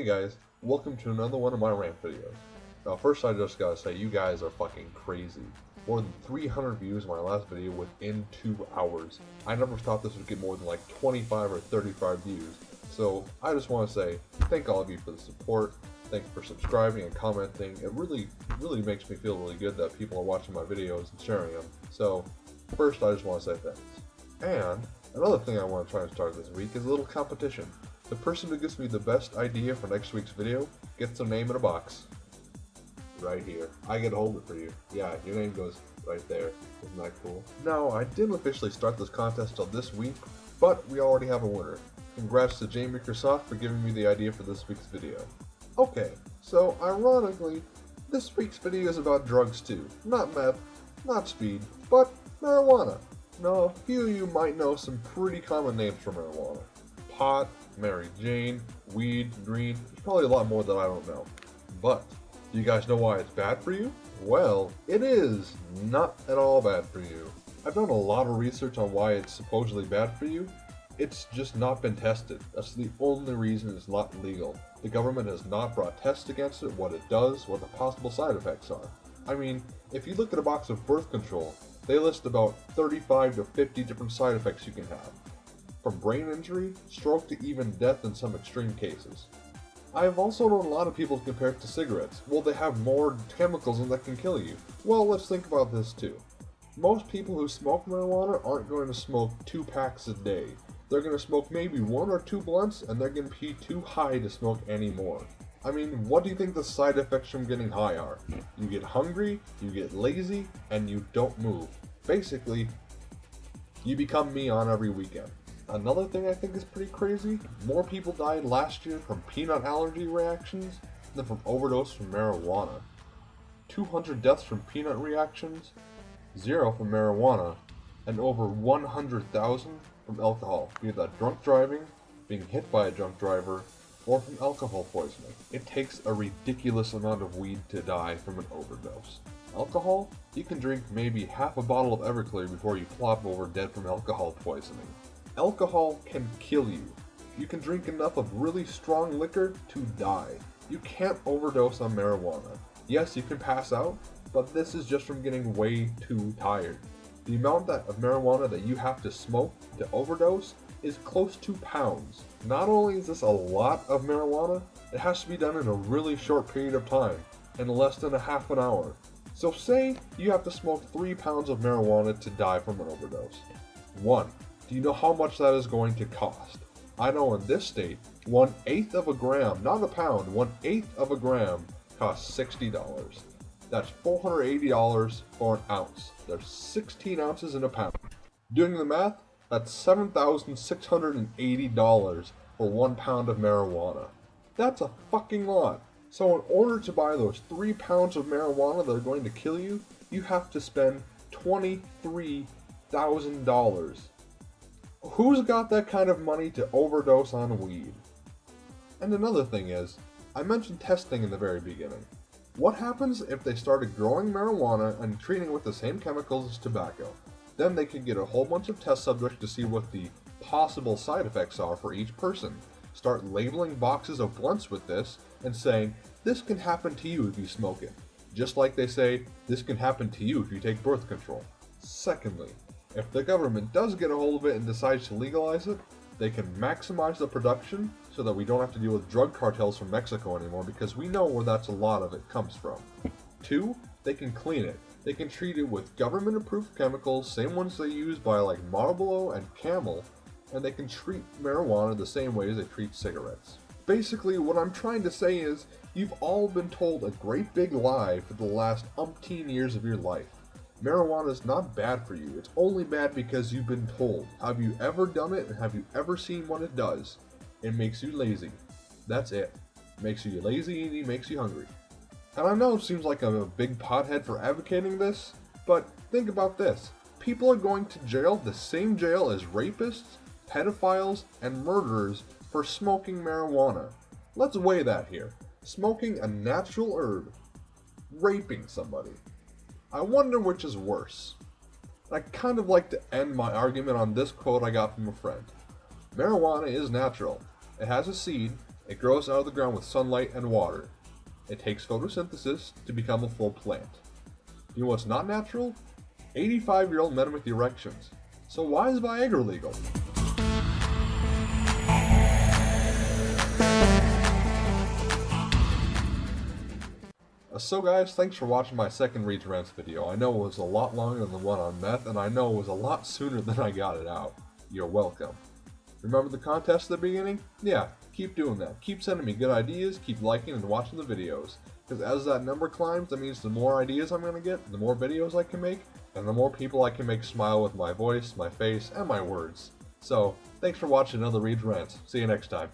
guys, welcome to another one of my rant videos. Now first I just gotta say, you guys are fucking crazy. More than 300 views in my last video within 2 hours. I never thought this would get more than like 25 or 35 views. So I just want to say, thank all of you for the support. Thanks for subscribing and commenting. It really makes me feel really good that people are watching my videos and sharing them. So first I just want to say thanks. And another thing I want to try and start this week is a little competition. The person who gives me the best idea for next week's video gets their name in a box. Right here. I get to hold it for you. Yeah, your name goes right there. Isn't that cool? Now, I didn't officially start this contest till this week, but we already have a winner. Congrats to Jamie Krsak for giving me the idea for this week's video. Okay, so ironically, this week's video is about drugs too. Not meth, not speed, but marijuana. Now, a few of you might know some pretty common names for marijuana. Pot, Mary Jane, weed, green, there's probably a lot more that I don't know. But, do you guys know why it's bad for you? Well, it is not at all bad for you. I've done a lot of research on why it's supposedly bad for you. It's just not been tested. That's the only reason it's not legal. The government has not brought tests against it, what it does, what the possible side effects are. I mean, if you look at a box of birth control, they list about 35 to 50 different side effects you can have. From brain injury, stroke to even death in some extreme cases. I have also known a lot of people compare it to cigarettes. Well, they have more chemicals in that can kill you. Well, let's think about this too. Most people who smoke marijuana aren't going to smoke 2 packs a day. They're going to smoke maybe 1 or 2 blunts, and they're going to be too high to smoke any more. I mean, what do you think the side effects from getting high are? You get hungry, you get lazy, and you don't move. Basically, you become me on every weekend. Another thing I think is pretty crazy, more people died last year from peanut allergy reactions than from overdose from marijuana. 200 deaths from peanut reactions, 0 from marijuana, and over 100,000 from alcohol, be that drunk driving, being hit by a drunk driver, or from alcohol poisoning. It takes a ridiculous amount of weed to die from an overdose. Alcohol? You can drink maybe half a bottle of Everclear before you plop over dead from alcohol poisoning. Alcohol can kill you. You can drink enough of really strong liquor to die. You can't overdose on marijuana. Yes, you can pass out, but this is just from getting way too tired. The amount of marijuana that you have to smoke to overdose is close to pounds. Not only is this a lot of marijuana, it has to be done in a really short period of time, in less than a half an hour. So say you have to smoke 3 pounds of marijuana to die from an overdose. 1. Do you know how much that is going to cost? I know in this state, 1/8 of a gram, not a pound, 1/8 of a gram costs $60. That's $480 for an ounce. There's 16 ounces in a pound. Doing the math, that's $7,680 for 1 pound of marijuana. That's a fucking lot. So in order to buy those 3 pounds of marijuana that are going to kill you, you have to spend $23,000. Who's got that kind of money to overdose on weed? And another thing is, I mentioned testing in the very beginning. What happens if they started growing marijuana and treating it with the same chemicals as tobacco? Then they could get a whole bunch of test subjects to see what the possible side effects are for each person. Start labeling boxes of blunts with this and saying, this can happen to you if you smoke it. Just like they say, this can happen to you if you take birth control. Secondly, if the government does get a hold of it and decides to legalize it, they can maximize the production so that we don't have to deal with drug cartels from Mexico anymore, because we know where that's a lot of it comes from. 2, they can clean it. They can treat it with government-approved chemicals, same ones they use by like Marlboro and Camel, and they can treat marijuana the same way as they treat cigarettes. Basically, what I'm trying to say is, you've all been told a great big lie for the last umpteen years of your life. Marijuana is not bad for you, it's only bad because you've been told. Have you ever done it, and have you ever seen what it does? It makes you lazy. That's it. It makes you lazy and it makes you hungry. And I know it seems like I'm a big pothead for advocating this, but think about this. People are going to jail, the same jail as rapists, pedophiles, and murderers for smoking marijuana. Let's weigh that here. Smoking a natural herb. Raping somebody. I wonder which is worse. I kind of like to end my argument on this quote I got from a friend. Marijuana is natural. It has a seed, It grows out of the ground with sunlight and water. It takes photosynthesis to become a full plant. You know what's not natural? 85-year-old men with erections. So why is Viagra legal? So guys, thanks for watching my second Reads Rants video. I know it was a lot longer than the one on meth, and I know it was a lot sooner than I got it out. You're welcome. Remember the contest at the beginning? Yeah, keep doing that. Keep sending me good ideas, keep liking and watching the videos. Because as that number climbs, that means the more ideas I'm going to get, the more videos I can make, and the more people I can make smile with my voice, my face, and my words. So, thanks for watching another Reads Rants. See you next time.